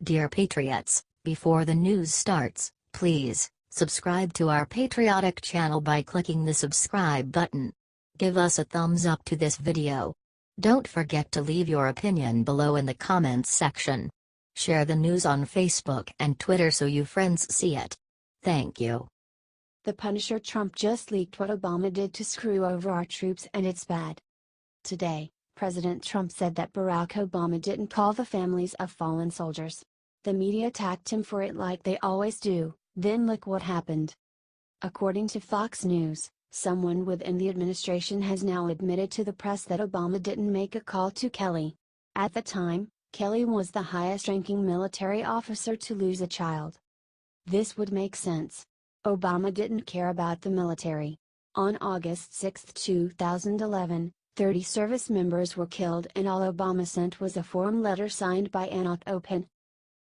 Dear Patriots, before the news starts, please subscribe to our patriotic channel by clicking the subscribe button. Give us a thumbs up to this video. Don't forget to leave your opinion below in the comments section. Share the news on Facebook and Twitter so you friends see it. Thank you. The Punisher Trump just leaked what Obama did to screw over our troops, and it's bad. Today, President Trump said that Barack Obama didn't call the families of fallen soldiers. The media attacked him for it like they always do, then look what happened. According to Fox News, someone within the administration has now admitted to the press that Obama didn't make a call to Kelly. At the time, Kelly was the highest-ranking military officer to lose a child. This would make sense. Obama didn't care about the military. On August 6, 2011, 30 service members were killed and all Obama sent was a form letter signed by Anok Open.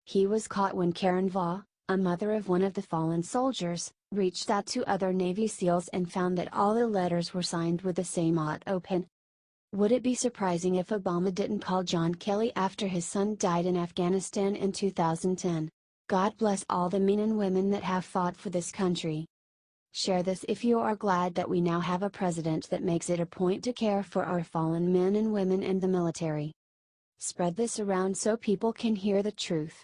He was caught when Karen Vaugh, a mother of one of the fallen soldiers, reached out to other Navy SEALs and found that all the letters were signed with the same Anok Open. Would it be surprising if Obama didn't call John Kelly after his son died in Afghanistan in 2010? God bless all the men and women that have fought for this country. Share this if you are glad that we now have a president that makes it a point to care for our fallen men and women in the military. Spread this around so people can hear the truth.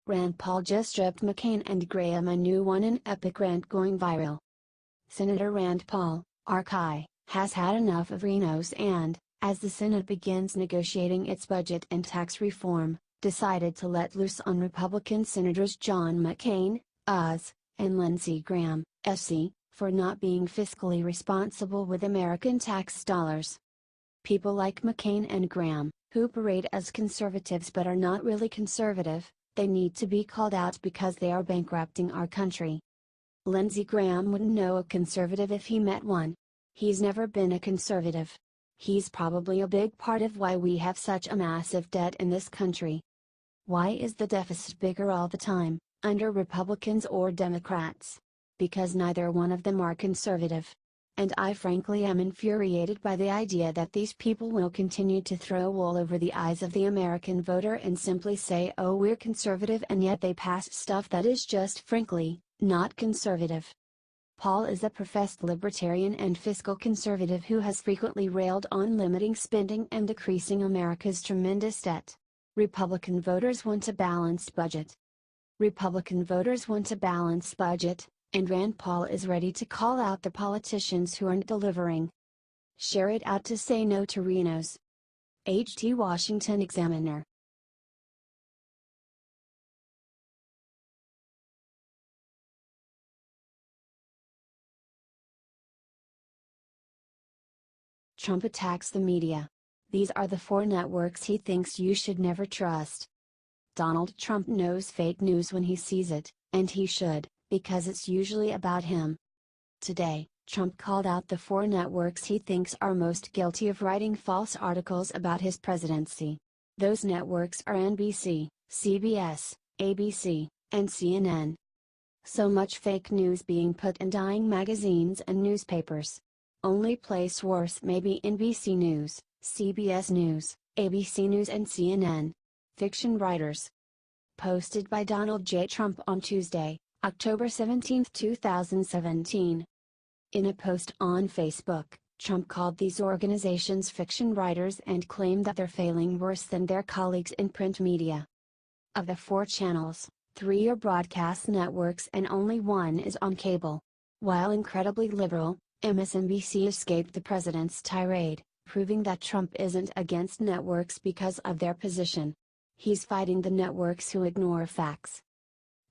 Rand Paul just stripped McCain and Graham a new one in epic rant going viral. Senator Rand Paul, RK, has had enough of Rhinos and, as the Senate begins negotiating its budget and tax reform, decided to let loose on Republican Senators John McCain, US, and Lindsey Graham, SC, for not being fiscally responsible with American tax dollars. People like McCain and Graham, who parade as conservatives but are not really conservative, they need to be called out because they are bankrupting our country. Lindsey Graham wouldn't know a conservative if he met one. He's never been a conservative. He's probably a big part of why we have such a massive debt in this country. Why is the deficit bigger all the time, under Republicans or Democrats? Because neither one of them are conservative. And I frankly am infuriated by the idea that these people will continue to throw wool over the eyes of the American voter and simply say, oh, we're conservative, and yet they pass stuff that is just frankly, not conservative. Paul is a professed libertarian and fiscal conservative who has frequently railed on limiting spending and decreasing America's tremendous debt. Republican voters want a balanced budget. Republican voters want a balanced budget, and Rand Paul is ready to call out the politicians who aren't delivering. Share it out to say no to Rhinos. H.T. Washington Examiner. Trump attacks the media. These are the 4 networks he thinks you should never trust. Donald Trump knows fake news when he sees it, and he should, because it's usually about him. Today, Trump called out the 4 networks he thinks are most guilty of writing false articles about his presidency. Those networks are NBC, CBS, ABC, and CNN. So much fake news being put in dying magazines and newspapers. Only place worse may be NBC News, CBS News, ABC News and CNN. Fiction writers. Posted by Donald J. Trump on Tuesday, October 17, 2017. In a post on Facebook, Trump called these organizations fiction writers and claimed that they're failing worse than their colleagues in print media. Of the 4 channels, 3 are broadcast networks and only 1 is on cable. While incredibly liberal, MSNBC escaped the president's tirade, proving that Trump isn't against networks because of their position. He's fighting the networks who ignore facts.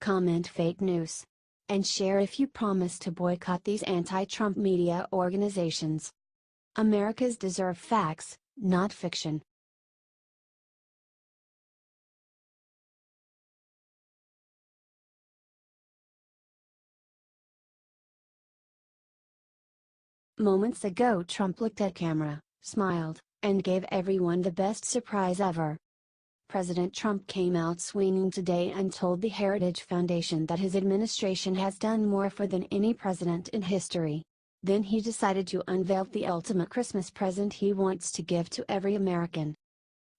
Comment fake news. And share if you promise to boycott these anti-Trump media organizations. Americans deserve facts, not fiction. Moments ago Trump looked at camera, smiled, and gave everyone the best surprise ever. President Trump came out swinging today and told the Heritage Foundation that his administration has done more for than any president in history. Then he decided to unveil the ultimate Christmas present he wants to give to every American.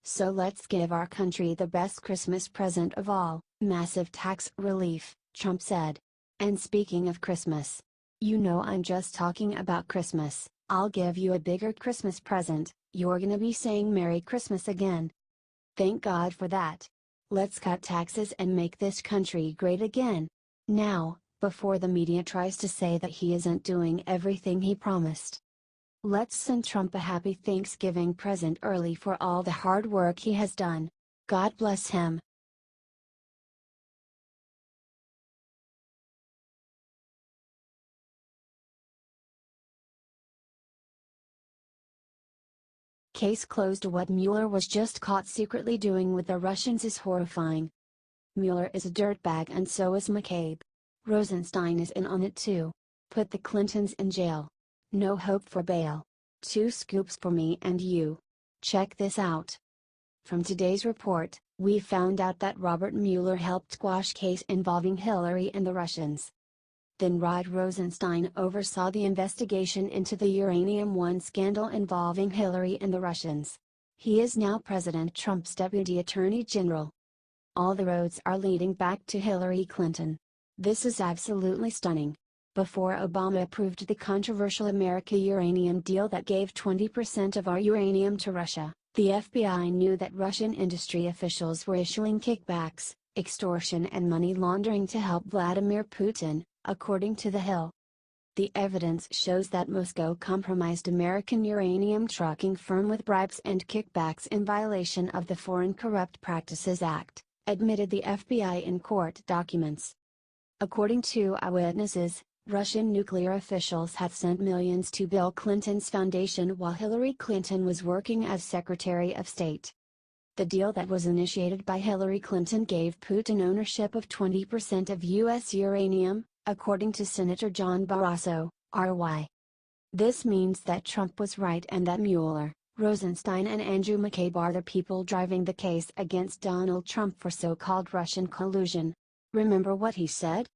So let's give our country the best Christmas present of all, massive tax relief, Trump said. And speaking of Christmas, you know I'm just talking about Christmas. I'll give you a bigger Christmas present, you're gonna be saying Merry Christmas again. Thank God for that. Let's cut taxes and make this country great again. Now, before the media tries to say that he isn't doing everything he promised. Let's send Trump a happy Thanksgiving present early for all the hard work he has done. God bless him. Case closed. What Mueller was just caught secretly doing with the Russians is horrifying. Mueller is a dirtbag and so is McCabe. Rosenstein is in on it too. Put the Clintons in jail. No hope for bail. 2 scoops for me and you. Check this out. From today's report, we found out that Robert Mueller helped quash case involving Hillary and the Russians. Then Rod Rosenstein oversaw the investigation into the Uranium One scandal involving Hillary and the Russians. He is now President Trump's Deputy Attorney General. All the roads are leading back to Hillary Clinton. This is absolutely stunning. Before Obama approved the controversial America uranium deal that gave 20% of our uranium to Russia, the FBI knew that Russian industry officials were issuing kickbacks, extortion and money laundering to help Vladimir Putin, according to The Hill. The evidence shows that Moscow compromised American uranium trucking firm with bribes and kickbacks in violation of the Foreign Corrupt Practices Act, admitted the FBI in court documents. According to eyewitnesses, Russian nuclear officials had sent millions to Bill Clinton's foundation while Hillary Clinton was working as Secretary of State. The deal that was initiated by Hillary Clinton gave Putin ownership of 20% of U.S. uranium, according to Senator John Barrasso, RY. This means that Trump was right and that Mueller, Rosenstein and Andrew McCabe are the people driving the case against Donald Trump for so-called Russian collusion. Remember what he said?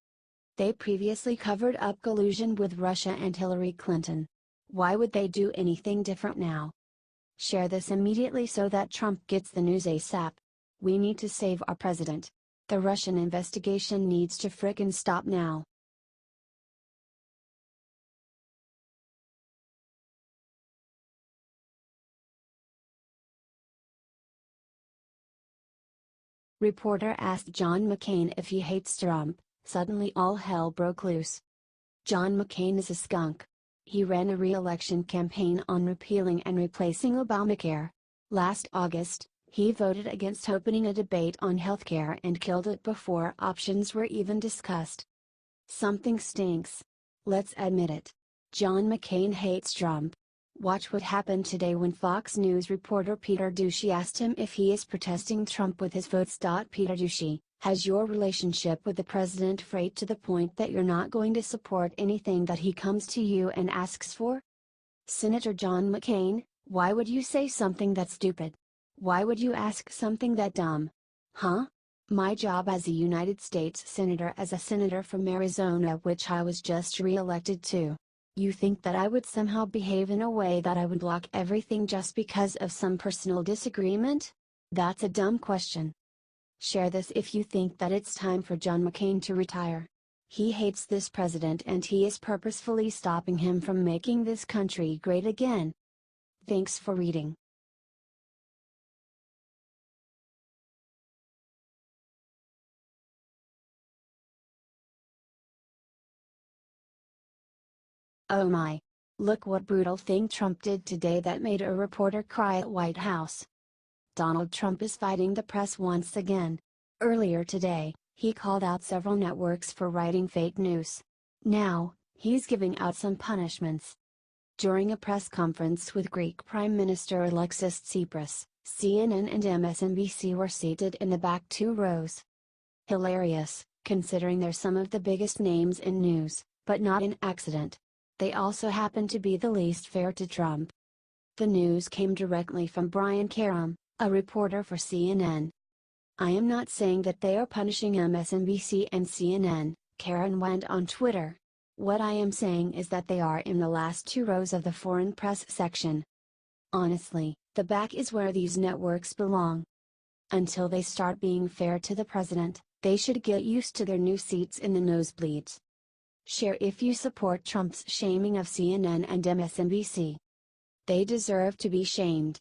They previously covered up collusion with Russia and Hillary Clinton. Why would they do anything different now? Share this immediately so that Trump gets the news ASAP. We need to save our president. The Russian investigation needs to frickin' stop now. Reporter asked John McCain if he hates Trump. Suddenly all hell broke loose. John McCain is a skunk. He ran a re-election campaign on repealing and replacing Obamacare. Last August, he voted against opening a debate on healthcare and killed it before options were even discussed. Something stinks. Let's admit it. John McCain hates Trump. Watch what happened today when Fox News reporter Peter Doocy asked him if he is protesting Trump with his votes. Peter Doocy, has your relationship with the president frayed to the point that you're not going to support anything that he comes to you and asks for? Senator John McCain, why would you say something that stupid? Why would you ask something that dumb? Huh? My job as a United States Senator, as a senator from Arizona, which I was just re-elected to. You think that I would somehow behave in a way that I would block everything just because of some personal disagreement? That's a dumb question. Share this if you think that it's time for John McCain to retire. He hates this president and he is purposefully stopping him from making this country great again. Thanks for reading. Oh my! Look what brutal thing Trump did today that made a reporter cry at White House. Donald Trump is fighting the press once again. Earlier today, he called out several networks for writing fake news. Now, he's giving out some punishments. During a press conference with Greek Prime Minister Alexis Tsipras, CNN and MSNBC were seated in the back 2 rows. Hilarious, considering they're some of the biggest names in news, but not an accident. They also happen to be the least fair to Trump. The news came directly from Brian Karem, a reporter for CNN. I am not saying that they are punishing MSNBC and CNN, Karen went on Twitter. What I am saying is that they are in the last two rows of the foreign press section. Honestly, the back is where these networks belong. Until they start being fair to the president, they should get used to their new seats in the nosebleeds. Share if you support Trump's shaming of CNN and MSNBC. They deserve to be shamed.